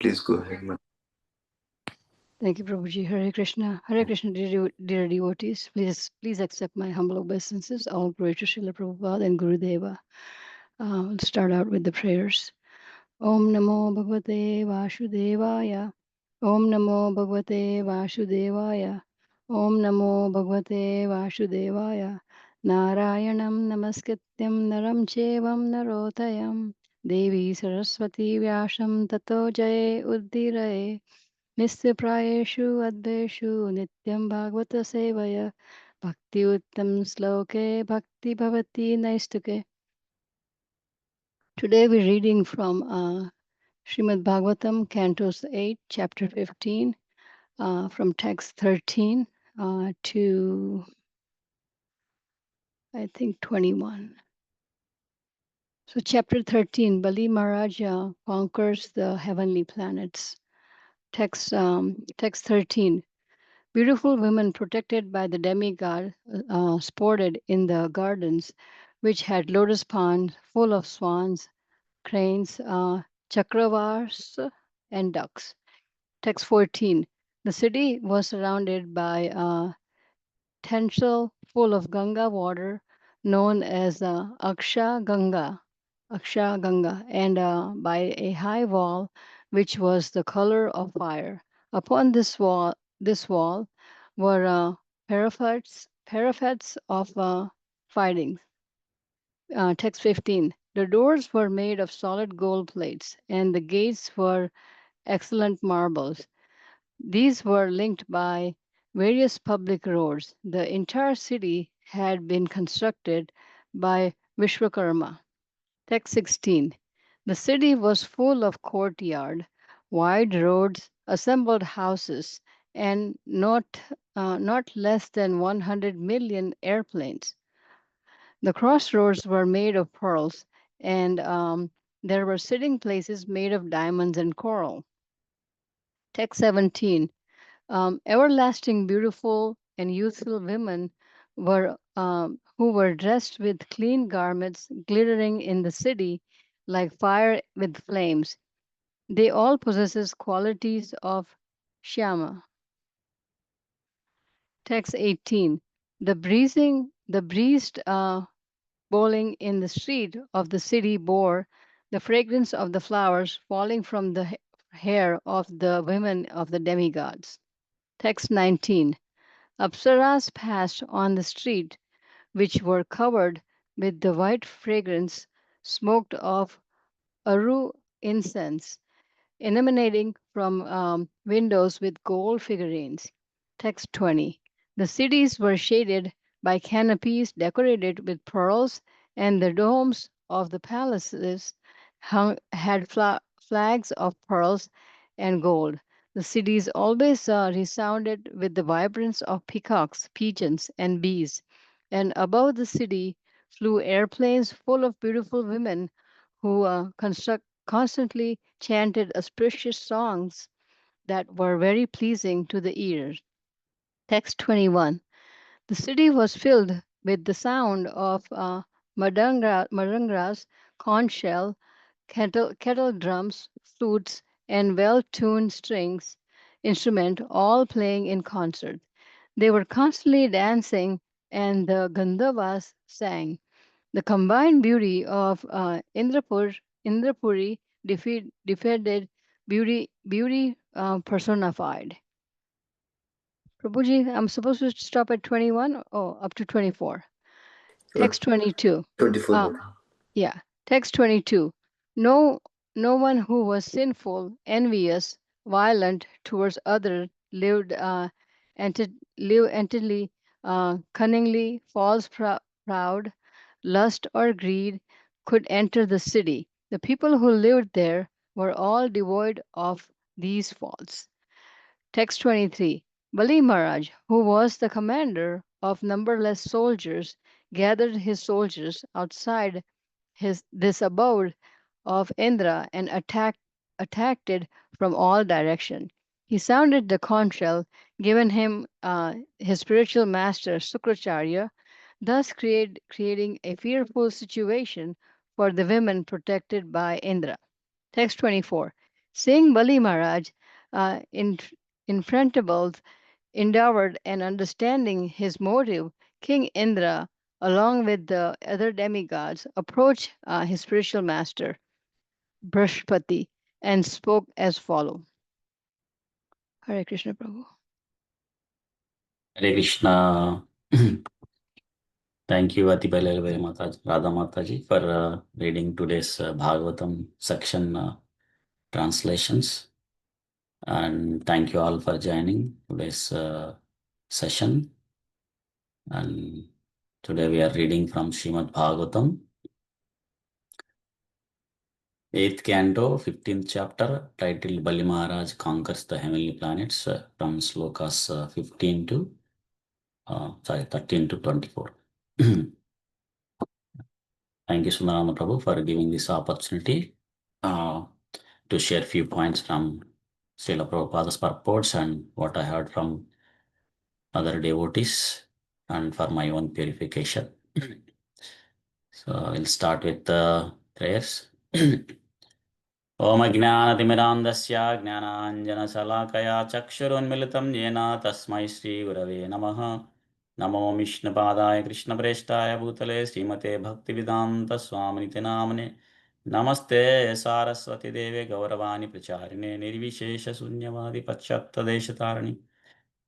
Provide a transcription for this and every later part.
Please go ahead. Thank you, Prabhuji. Hare Krishna. Hare Krishna, dear devotees. Please accept my humble obeisances. All glory to Srila Prabhupada and Gurudeva. We'll start out with the prayers. Om Namo Bhagavate Vasudevaya. Om Namo Bhagavate Vasudevaya. Om Namo Bhagavate Vasudevaya. Narayanam Namaskrityam Naram Chevam Narotayam. Devi Saraswati Vyasam Tato Jaye Uddiraye. नित्यप्रायेषु अद्वेषु नित्यं भागवत सेवया भक्ति उत्तम श्लोके भक्ति भवति नैष्टुके. Today we're reading from Srimad Bhagavatam, Canto 8, Chapter 15, from text 13 to, I think, 21. So Chapter 13, Bali Maharaj conquers the heavenly planets. Text 13. Beautiful women protected by the demigod sported in the gardens, which had lotus ponds full of swans, cranes, chakravars, and ducks. Text 14. The city was surrounded by a tencel full of Ganga water known as Aksha Ganga, and by a high wall which was the color of fire. Upon this wall were parapets of fighting. Text 15. The doors were made of solid gold plates, and the gates were excellent marbles. These were linked by various public roads. The entire city had been constructed by Vishwakarma. Text 16. The city was full of courtyard, wide roads, assembled houses, and not less than 100 million airplanes. The crossroads were made of pearls, and there were sitting places made of diamonds and coral. Text 17. Everlasting, beautiful, and youthful women who were dressed with clean garments glittering in the city like fire with flames. They all possesses qualities of Shyama. Text 18. The breezed bowling in the street of the city bore the fragrance of the flowers falling from the hair of the women of the demigods. Text 19. Apsaras passed on the street, which were covered with the white fragrance smoked of Aru incense, emanating from windows with gold figurines. Text 20. The cities were shaded by canopies decorated with pearls, and the domes of the palaces had flags of pearls and gold. The cities always resounded with the vibrance of peacocks, pigeons, and bees. And above the city flew airplanes full of beautiful women who constantly chanted auspicious songs that were very pleasing to the ear. Text 21. The city was filled with the sound of madangras, conch shell, kettle drums, flutes, and well tuned strings instrument all playing in concert. They were constantly dancing, and the Gandhavas sang. The combined beauty of Indrapuri defeated beauty personified. Prabhuji, I'm supposed to stop at 21? Oh, up to 24. Uh, Text 22. 24 Uh, yeah, text 22. No, no one who was sinful, envious, violent towards others, lived entirely, cunningly, proud, lust, or greed, could enter the city. The people who lived there were all devoid of these faults. Text 23. Bali Maharaj, who was the commander of numberless soldiers, gathered his soldiers outside this abode of Indra and attacked it from all directions. He sounded the conch shell given him his spiritual master Sukracharya, thus creating a fearful situation for the women protected by Indra. Text 24. Seeing Bali Maharaj in infrentable, endeavored, and understanding his motive, King Indra, along with the other demigods, approached his spiritual master, Brahspati, and spoke as follows. Hare Krishna Prabhu. Hare Krishna. Thank you, Atibalal very Mataji, Radha Mataji, for reading today's Bhagavatam section translations. And thank you all for joining today's session. And today we are reading from Srimad Bhagavatam, 8th Canto, 15th chapter, titled Bali Maharaj Conquers the Heavenly Planets, from slokas 15 to 13 to 24. Thank you, Sundarama Prabhu, for giving this opportunity to share few points from Srila Prabhupada's purports and what I heard from other devotees and for my own purification. So we'll start with the prayers. Om Ajnanatimirandasya Gnananjanasalakaya Chakshuruन्मिलितं येन तस्मै श्रीगुरवे नमः. नमो विष्णुपादाय कृष्णप्रेष्ठाय भूतले श्रीमते भक्तिवेदान्तस्वामिनिति नाम्ने. नमस्ते सारस्वती देवे गौरवाणी प्रचारिणे निर्विशेषशून्यवादी पश्चात्तदेशतारिणि.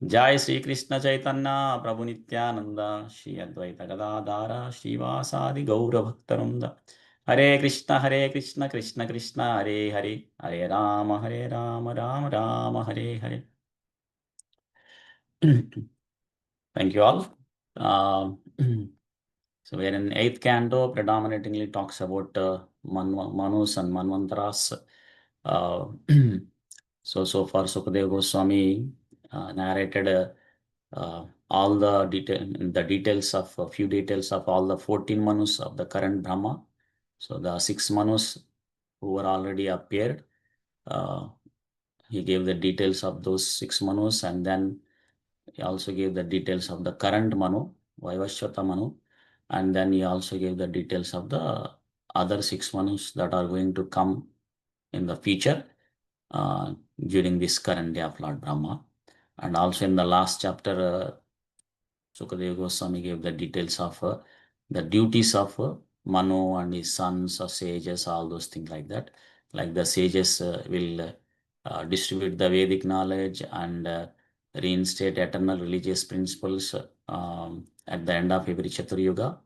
जय श्री कृष्ण चैतन्य प्रभु नित्यानंद श्री अद्वैत गदाधार श्रीवासादि गौर भक्तवृंद. हरे कृष्ण कृष्ण कृष्ण हरे हरे, हरे Ram Ram Ram Hare Hare. Thank you all. So we are in 8th canto, predominantly talks about Manus and Manvantaras. So far Sukadeva Goswami narrated all the details of a few details of all the 14 Manus of the current Brahma. So the 6 Manus who were already appeared, he gave the details of those 6 Manus, and then he also gave the details of the current Manu, Vaivashvata Manu, and then he also gave the details of the other 6 Manus that are going to come in the future during this current day of Lord Brahma. And also in the last chapter, Sukadeva Goswami gave the details of the duties of Manu and his sons or sages, all those things like that. Like the sages will distribute the Vedic knowledge and reinstate eternal religious principles at the end of every Chaturyuga.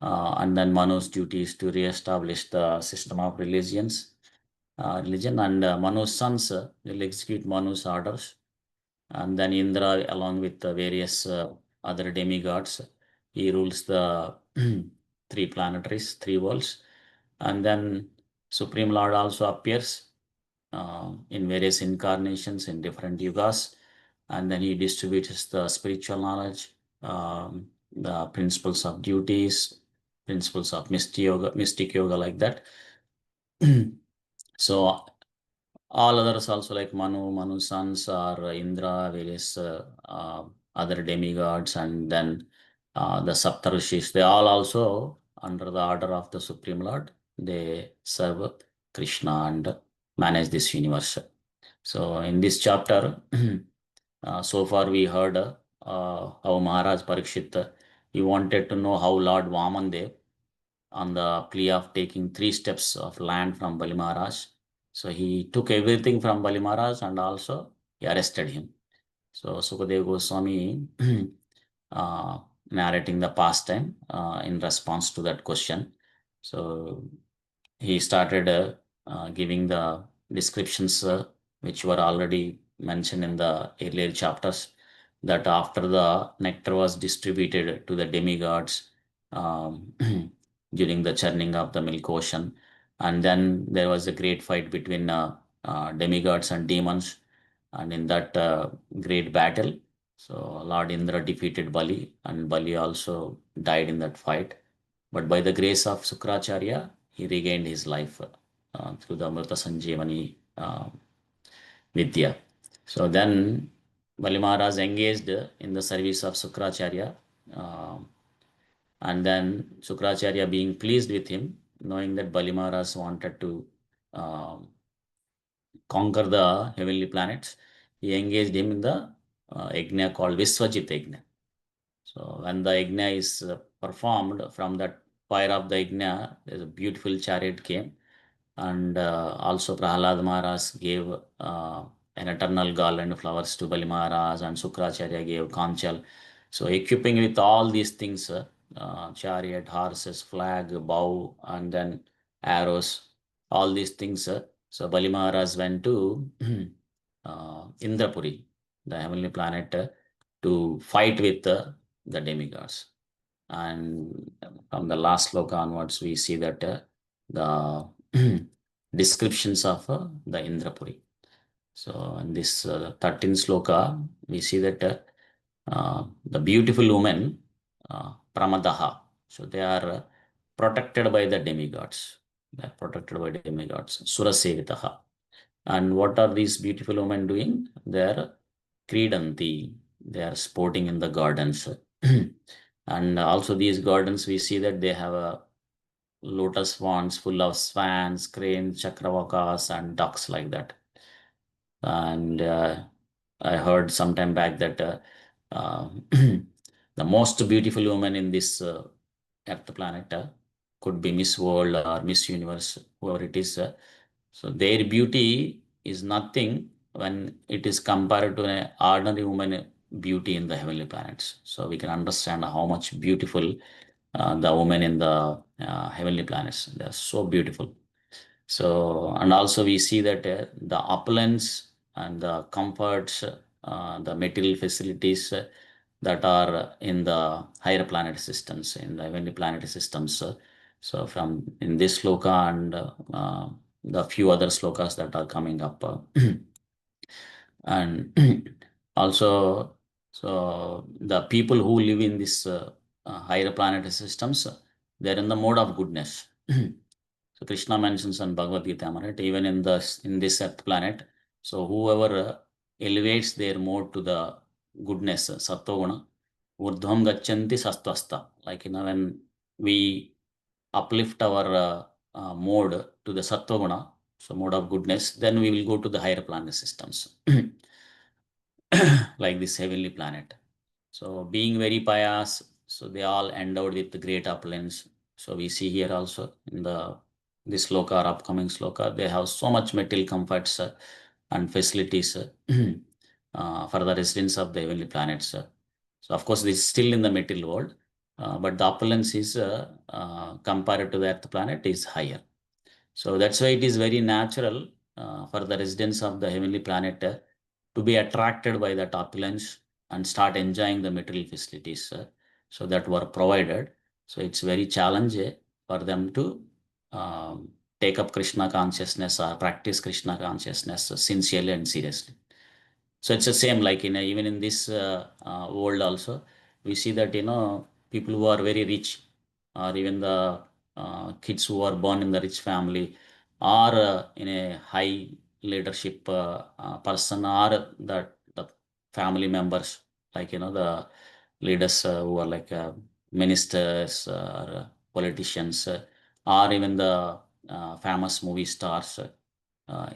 And then Manu's duty is to re-establish the system of religion, and Manu's sons will execute Manu's orders. And then Indra, along with the various other demigods, he rules the 3 planetaries, 3 worlds. And then Supreme Lord also appears in various incarnations in different yugas, and then he distributes the spiritual knowledge, the principles of duties, principles of mystic yoga like that. So all others also, like Manu's sons or Indra, various other demigods, and then the Saptarishis, they all also under the order of the Supreme Lord, they serve Krishna and manage this universe. So in this chapter, so far we heard how Maharaj Parikshit, he wanted to know how Lord Vamandev, on the plea of taking 3 steps of land from Bali Maharaj. So he took everything from Bali Maharaj and also he arrested him. So Sukadeva Goswami narrating the pastime in response to that question. So he started giving the descriptions which were already mentioned in the earlier chapters, that after the nectar was distributed to the demigods during the churning of the milk ocean, and then there was a great fight between demigods and demons, and in that great battle, so Lord Indra defeated Bali, and Bali also died in that fight. But by the grace of Sukracharya, he regained his life through the Amrita Sanjeevani Vidya. So then Bali Maharaj engaged in the service of Sukracharya, and then Sukracharya, being pleased with him, knowing that Bali Maharaj wanted to conquer the heavenly planets, he engaged him in the yajna called Viswajit yajna. So when the yajna is performed, from that fire of the yajna, there's a beautiful chariot came, and also Prahalad Maharaj gave an eternal garland of flowers to Bali Maharaj, and Sukracharya gave Kanchal. So equipping with all these things, chariot, horses, flag, bow, and then arrows, all these things. So Bali Maharaj went to Indrapuri, the heavenly planet, to fight with the demigods. And from the last sloka onwards, we see that the descriptions of the Indrapuri. So in this 13th sloka, we see that the beautiful women, Pramadaha, so they are protected by the demigods. They are protected by demigods, Surasevitaha. And what are these beautiful women doing? They are Kridanti. They are sporting in the gardens. And also these gardens, we see that they have a lotus ponds full of swans, cranes, chakravakas, and ducks like that. And I heard sometime back that uh, the most beautiful woman in this Earth planet could be Miss World or Miss Universe, whoever it is. So their beauty is nothing when it is compared to an ordinary woman beauty in the heavenly planets. So we can understand how much beautiful the women in the heavenly planets. They are so beautiful. So, and also we see that the opulence and the comforts, the material facilities that are in the higher planet systems, in the heavenly planet systems. So from in this sloka and the few other slokas that are coming up. And also, so the people who live in this higher planetary systems, they're in the mode of goodness. So Krishna mentions in Bhagavad Gita, right? Even in this earth planet, so whoever elevates their mode to the goodness, sattva urdhvam gachanti sastvasta. Like when we uplift our mode to the sattva so mode of goodness, then we will go to the higher planet systems. Like this heavenly planet. So being very pious, so they all endowed with great opulence. So we see here also in the this sloka or upcoming sloka, they have so much material comforts and facilities for the residents of the heavenly planets. So of course, this is still in the material world, but the opulence is compared to the Earth planet is higher. So that's why it is very natural for the residents of the heavenly planet to be attracted by that opulence and start enjoying the material facilities so that were provided. So it's very challenging for them to take up Krishna consciousness or practice Krishna consciousness sincerely and seriously. So it's the same like even in this world also, we see that people who are very rich or even the kids who are born in the rich family or in a high leadership person or the family members like the leaders who are like ministers or politicians or even the famous movie stars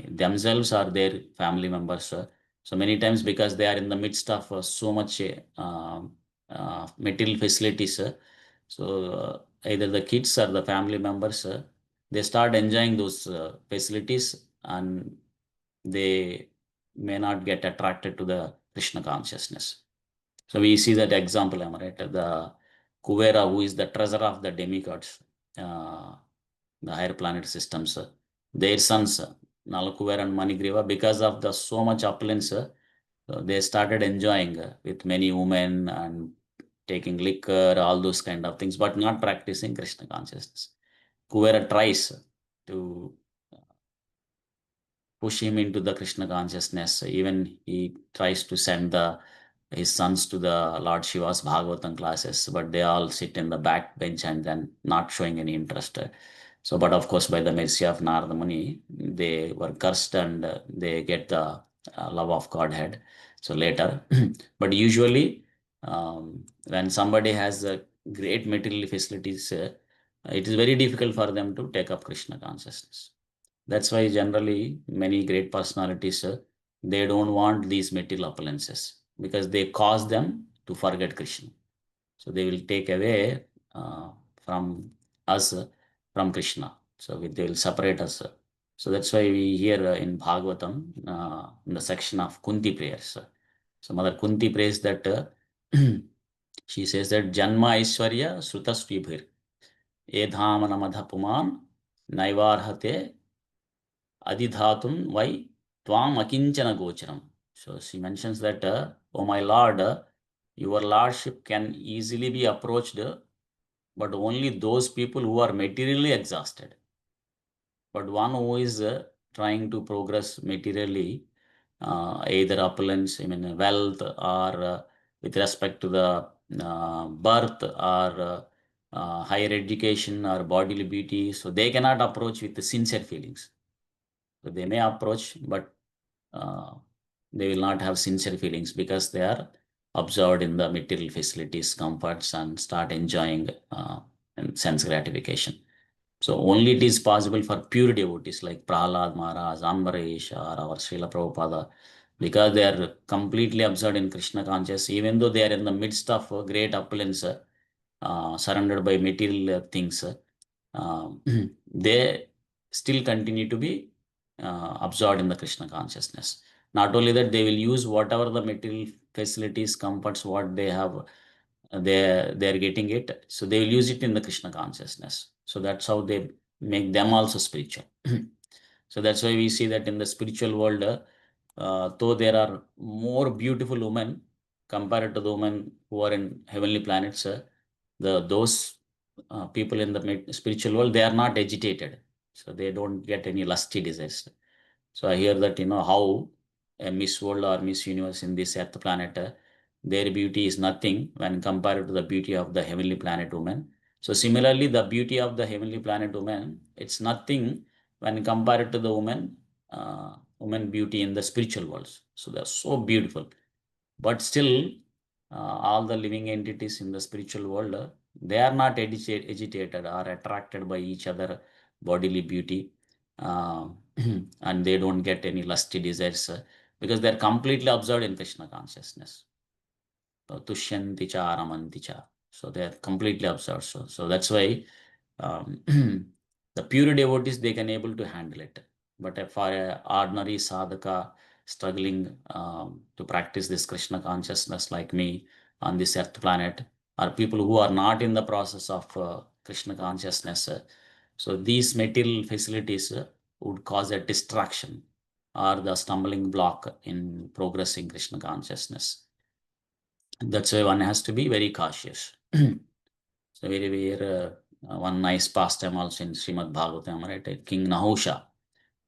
themselves are their family members. So many times because they are in the midst of so much material facilities, either the kids or the family members, they start enjoying those facilities and they may not get attracted to the Krishna consciousness. So we see that example, am I right? The Kuvera, who is the treasurer of the demigods, uh, the higher planet systems, their sons, Nalakuver and Manigriva, because of the so much opulence, they started enjoying with many women and taking liquor, all those kind of things, but not practicing Krishna consciousness. Kuvera tries to push him into the Krishna consciousness. Even he tries to send his sons to the Lord Shiva's Bhagavatam classes, but they all sit in the back bench and then not showing any interest. So, but of course, by the mercy of Narada Muni, they were cursed and they get the love of Godhead. So later, but usually, when somebody has great material facilities, it is very difficult for them to take up Krishna consciousness. That's why generally many great personalities, they don't want these material appearances because they cause them to forget Krishna. So they will take away from us, from Krishna. So they will separate us. So that's why we hear in Bhagavatam, in the section of Kunti prayers. So Mother Kunti prays that she says that Janma Aishwarya Srutasvibhir Edhamanamadha Puman Naivarhate Adidhatum Vai Tvam Akinchana Gocharam. So she mentions that, oh my Lord, your Lordship can easily be approached, but only those people who are materially exhausted. But one who is trying to progress materially, either opulence, I mean wealth, or with respect to the birth, or higher education, or bodily beauty, so they cannot approach with the sincere feelings. So they may approach, but uh, they will not have sincere feelings because they are absorbed in the material facilities, comforts, and start enjoying and sense gratification. So only it is possible for pure devotees like Prahlad Maharaj, Ambaresh, or our Srila Prabhupada, because they are completely absorbed in Krishna consciousness, even though they are in the midst of great opulence, surrounded by material things, they still continue to be absorbed in the Krishna consciousness. Not only that, they will use whatever the material facilities, comforts, what they have, they're getting it. So they will use it in the Krishna consciousness. So that's how they make them also spiritual. So that's why we see that in the spiritual world, though there are more beautiful women compared to the women who are in heavenly planets, those people in the spiritual world, they are not agitated, so they don't get any lusty desires. So I hear that, how a Miss World or Miss Universe in this Earth planet, their beauty is nothing when compared to the beauty of the heavenly planet woman. So similarly, the beauty of the heavenly planet woman, it's nothing when compared to the woman beauty in the spiritual worlds. So they're so beautiful. But still, all the living entities in the spiritual world, they are not agitated or attracted by each other bodily beauty, uh, and they don't get any lusty desires, because they're completely absorbed in Krishna consciousness. So, Tushyanti cha ramanti cha. So they're completely absorbed. So that's why um, the pure devotees, they can able to handle it. But for a ordinary sadhaka struggling to practice this Krishna consciousness like me on this earth planet, or people who are not in the process of Krishna consciousness, so these material facilities would cause a distraction or the stumbling block in progressing Krishna consciousness. That's why one has to be very cautious. So one nice pastime also in Srimad Bhagavatam, right? King Nahusha.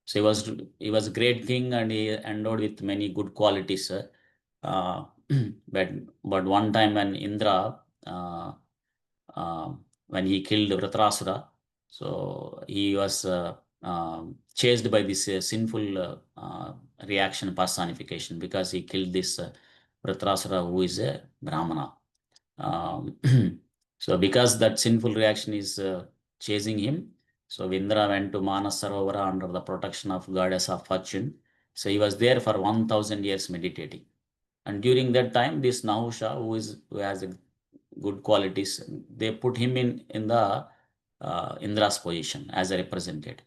So he was a great king, and he endowed with many good qualities. Uh, but one time when Indra, uh, when he killed Vritrasura, so he was chased by this sinful reaction personification, because he killed this Vritrasura, who is a Brahmana. Um, so because that sinful reaction is chasing him, so Indra went to Manas Sarovara under the protection of goddess of fortune. So he was there for 1,000 years meditating. And during that time, this Nahusha, who has a good qualities, they put him in the Indra's position as a representative.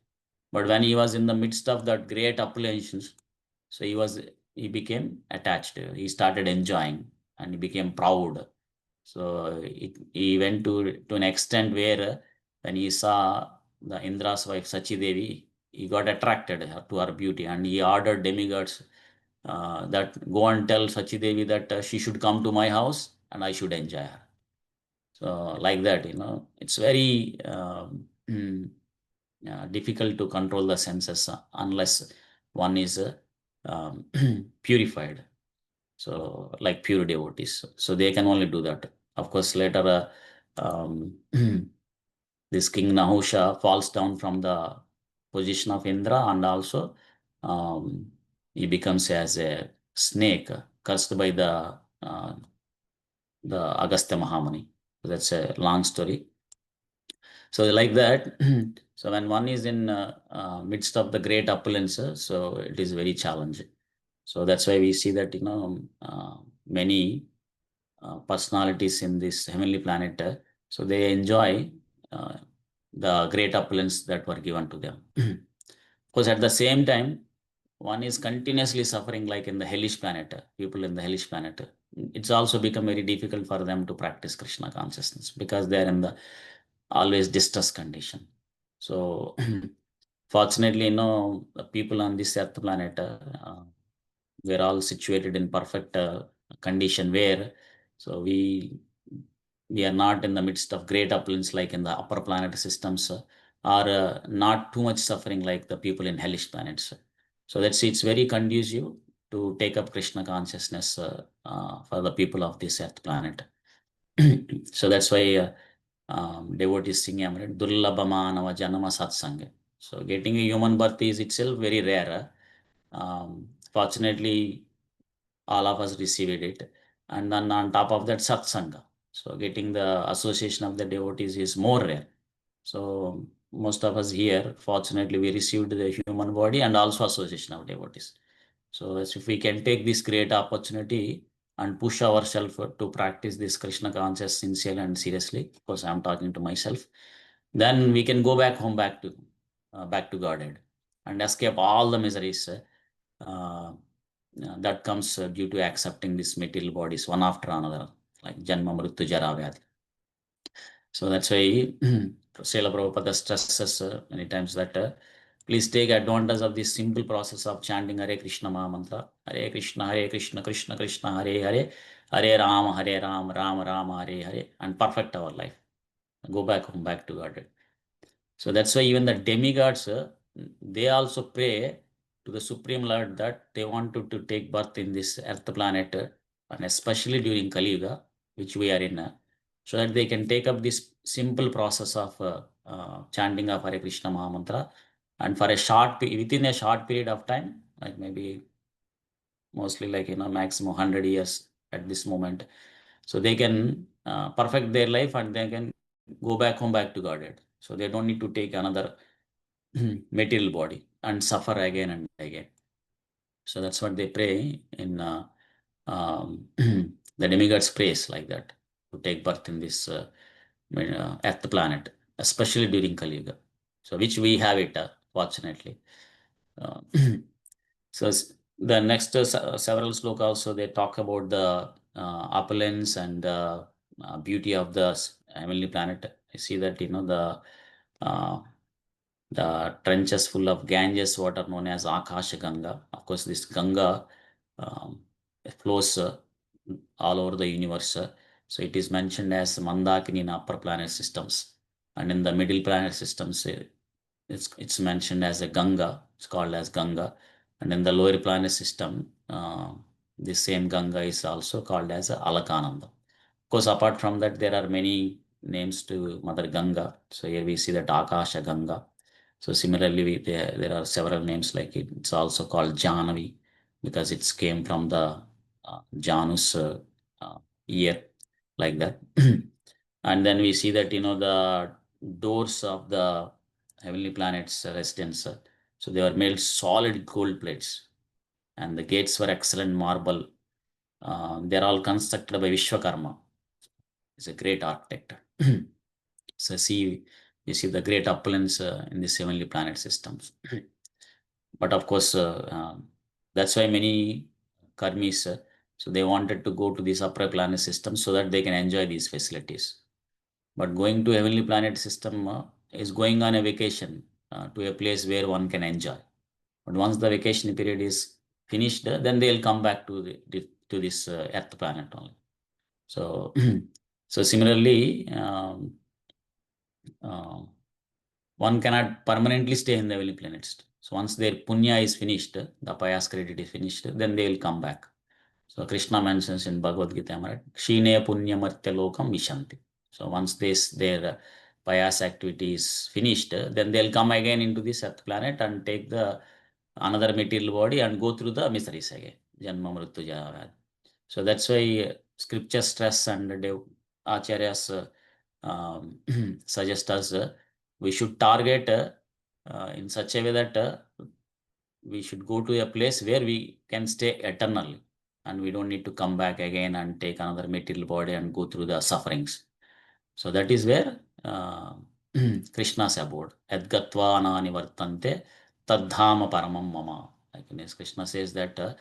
But when he was in the midst of that great appellations, so he became attached. He started enjoying, and he became proud. So he went to an extent where, when he saw the Indra's wife Sachi Devi, he got attracted to her beauty, and he ordered demigods that go and tell Sachi Devi that she should come to my house and I should enjoy her. So like that, it's very difficult to control the senses unless one is um, purified. So like pure devotees, so they can only do that. Of course, later this King Nahusha falls down from the position of Indra, and also um, he becomes as a snake, cursed by the Agastya Mahamuni. That's a long story. So like that, So when one is in midst of the great opulence, so it is very challenging. So that's why we see that many personalities in this heavenly planet, so they enjoy uh, the great opulence that were given to them. Because at the same time, one is continuously suffering, like in the hellish planet, people in the hellish planet. It's also become very difficult for them to practice Krishna consciousness because they are in the always distress condition. So, fortunately, the people on this earth planet, we're all situated in perfect condition where, so we are not in the midst of great opulence like in the upper planet systems, or not too much suffering like the people in hellish planets. So that's it's very conducive to take up Krishna consciousness for the people of this earth planet. So that's why devotees sing Durlabha Manava Janama Satsanga. So getting a human birth is itself very rare. Fortunately, all of us received it. And then on top of that, satsanga. So getting the association of the devotees is more rare. So most of us here, fortunately, we received the human body and also association of devotees. So as if we can take this great opportunity and push ourselves to practice this Krishna conscious sincerely and seriously, because I'm talking to myself, then we can go back home, back to Godhead, and escape all the miseries that comes due to accepting these material bodies one after another, like Janma, Mrityu, Jara, Vyadhi. So that's why Srila Prabhupada stresses many times that please take advantage of this simple process of chanting Hare Krishna Maha Mantra. Hare Krishna, Krishna Krishna, Hare Hare, Hare Ram, Ram Ram, Hare Hare, and perfect our life. Go back home, back to God. So that's why even the demigods, they also pray to the Supreme Lord that they wanted to take birth in this earth planet, and especially during Kali Yuga, which we are in, so that they can take up this simple process of chanting of Hare Krishna Maha Mantra, and for a within a short period of time, like maybe mostly like maximum 100 years at this moment, so they can perfect their life and they can go back home, back to Godhead. So they don't need to take another material body and suffer again and again. So that's what they pray in the demigods prays like that, to take birth in this earth planet, especially during Kali Yuga. So which we have it, fortunately. Uh, so the next several sloka also they talk about the opulence and beauty of the heavenly planet. I see that uh, the trenches full of Ganges water known as Akasha Ganga. Of course, this Ganga um, flows all over the universe. So it is mentioned as Mandakini in upper planet systems. And in the middle planet systems, it's mentioned as a Ganga. It's called as Ganga. And in the lower planet system, the same Ganga is also called as Alakananda. Of course, apart from that, there are many names to Mother Ganga. So here we see that Akasha Ganga. So similarly, there are several names like it. It's also called Janavi because it's came from the Janus year, like that. And then we see that the doors of the heavenly planets residence. So they were made solid gold plates, and the gates were excellent marble. They're all constructed by Vishwakarma. He's a great architect. So you see the great opulence in the heavenly planet systems. But of course, that's why many karmis, so they wanted to go to these upper planet systems so that they can enjoy these facilities. But going to heavenly planet system is going on a vacation to a place where one can enjoy. But once the vacation period is finished, then they'll come back to to this Earth planet only. So, so similarly, uh, one cannot permanently stay in the heavenly planets. So once their punya is finished, the payas credit is finished, then they will come back. So Krishna mentions in Bhagavad Gita, right? Kshine punya martya lokam vishanti. So once their payas activity is finished, then they'll come again into this earth planet and take the another material body and go through the miseries again. Janma mrityu jara. So that's why scripture stress and acharyas suggest us we should target in such a way that we should go to a place where we can stay eternally, and we don't need to come back again and take another material body and go through the sufferings. So that is where Krishna's abode. Edgatva anani vartante tadhama paramam mama. Like Krishna says that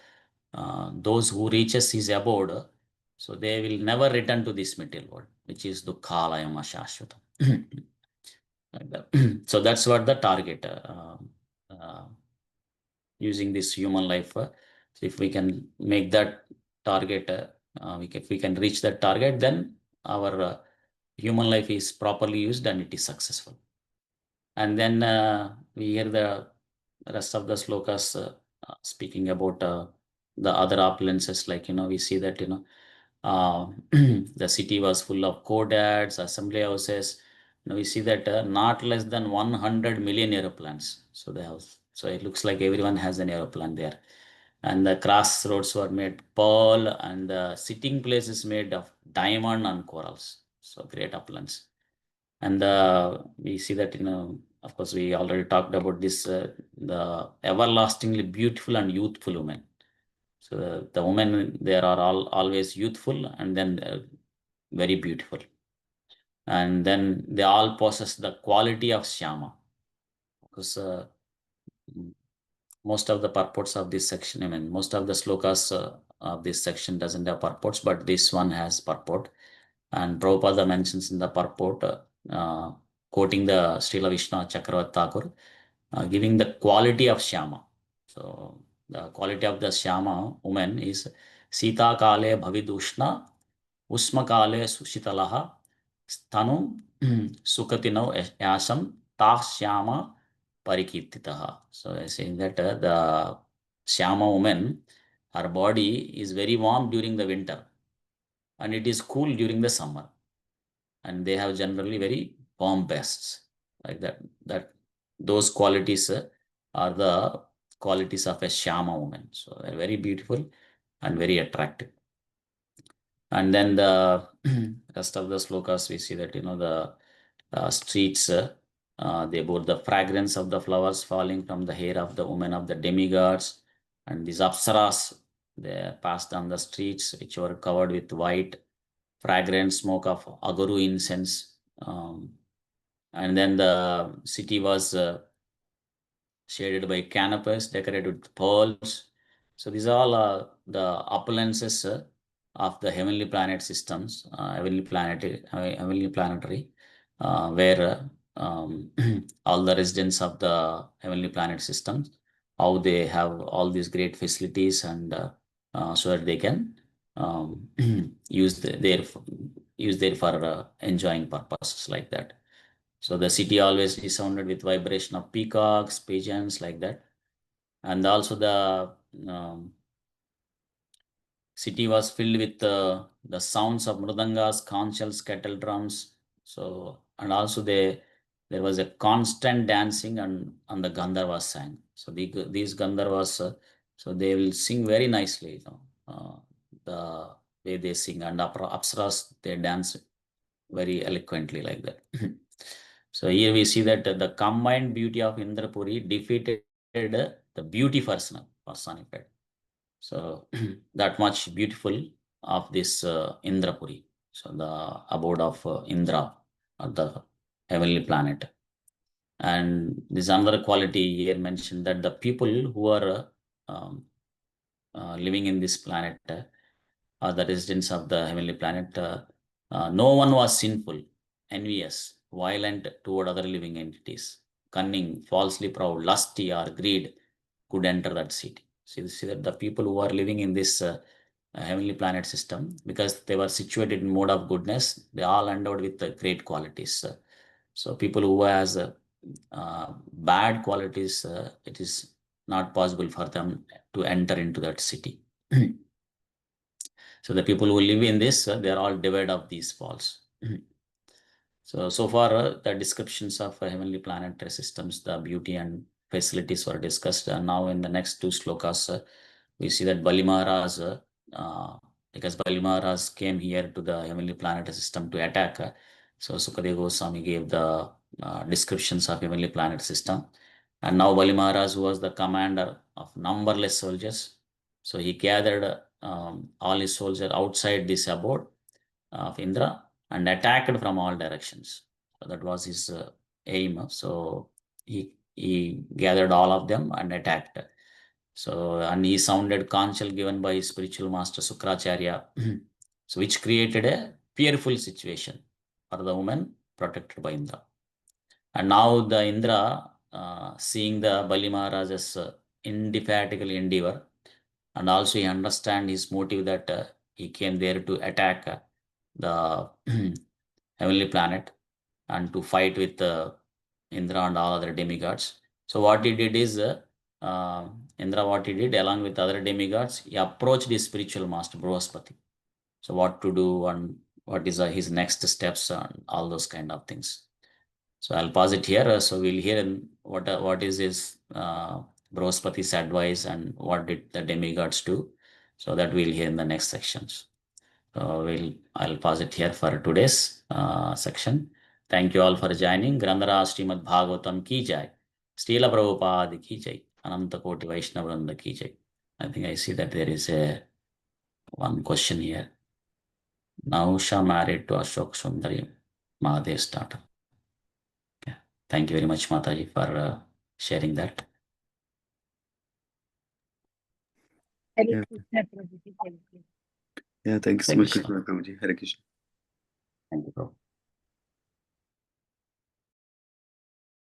those who reaches his abode, so they will never return to this material world, which is dukkhalayam ashashvatam. Like that. So that's what the target. Uh, Using this human life. So if we can make that target, if we can reach that target, then our human life is properly used and it is successful. And then we hear the rest of the slokas speaking about the other opulences, like, we see that, the city was full of court ads, assembly houses. We see that not less than 100 million aeroplanes. So they have, so it looks like everyone has an aeroplane there. And the crossroads were made pearl, and the sitting place is made of diamond and corals. So great opulence. And we see that, of course, we already talked about this, the everlastingly beautiful and youthful women. So the women there are all always youthful, and then very beautiful. And then they all possess the quality of Shyama. Because most of the purports of this section, most of the slokas of this section doesn't have purports, but this one has purport. And Prabhupada mentions in the purport, quoting the Srila Vishnu Chakravarti Thakur, giving the quality of Shyama. So the quality of the Shyama woman is Sita Kale Bhavidushna, Usma Kale Sushitalaha, Stanu Sukatino Yasam, Ta Shyama Parikirtitaha. So I saying that the Shyama woman, her body is very warm during the winter and it is cool during the summer. And they have generally very warm breasts, like that. That those qualities are the qualities of a Shyama woman. So they're very beautiful and very attractive. And then the rest of the slokas, we see that, the streets, they bore the fragrance of the flowers falling from the hair of the women of the demigods. And these apsaras, they passed on the streets, which were covered with white, fragrant smoke of agaru incense. And then the city was shaded by canopies decorated with pearls. So these are all the opulences of the heavenly planet systems, heavenly planetary, where all the residents of the heavenly planet systems, how they have all these great facilities, and so that they can use their for enjoying purposes, like that. So the city always resounded with vibration of peacocks, pigeons, like that. And also the city was filled with the sounds of mrudangas, conch shells, kettle drums. So, and also there was a constant dancing, and the Gandharvas sang. So these Gandharvas, so they will sing very nicely, the way they sing, and Apsaras, they dance very eloquently, like that. So here we see that the combined beauty of Indrapuri defeated the beauty personified. So that much beautiful of this Indrapuri. So the abode of Indra, or the heavenly planet. And this another quality here mentioned, that the people who are living in this planet, are the residents of the heavenly planet. No one was sinful, envious, violent toward other living entities, cunning, falsely proud, lusty, or greed could enter that city. See that the people who are living in this heavenly planet system, because they were situated in mode of goodness, they all endowed with great qualities. So people who has bad qualities, it is not possible for them to enter into that city. So the people who live in this, they are all devoid of these faults. So far, the descriptions of heavenly planetary systems, the beauty and facilities were discussed. And now in the next two slokas, we see that Bali Maharaj, because Bali Maharaj came here to the heavenly planetary system to attack. So Sukadeva Goswami gave the descriptions of heavenly planet system. And now Bali Maharaj was the commander of numberless soldiers. So he gathered all his soldiers outside this abode of Indra and attacked from all directions. So that was his aim. So he gathered all of them and attacked. So, and he sounded conchal given by his spiritual master Sukracharya, so which created a fearful situation for the woman protected by Indra. And now the Indra, seeing the Bali Maharaj's indefatigable endeavor, and also he understand his motive that he came there to attack the heavenly planet and to fight with Indra and all other demigods. So what he did is, Indra, what he did along with other demigods, he approached his spiritual master Brihaspati. So what to do and what is his next steps and all those kind of things. So I'll pause it here. So we'll hear what is his Brihaspati's advice and what did the demigods do. So that we'll hear in the next sections. I'll pause it here for today's section. Thank you all for joining. Grandhara Srimad Bhagavatam ki jai. Srila Prabhupada ki jai. Ananta Koti Vaishnava Vranda ki jai. I think I see that there is one question here. Nausha married to Ashok Sundari, Mahadev's daughter. Yeah. Thank you very much, Mataji, for sharing that. Yeah, thank you so much, Krishna. Prabhuji. Hare Krishna. Thank you, Prabhu.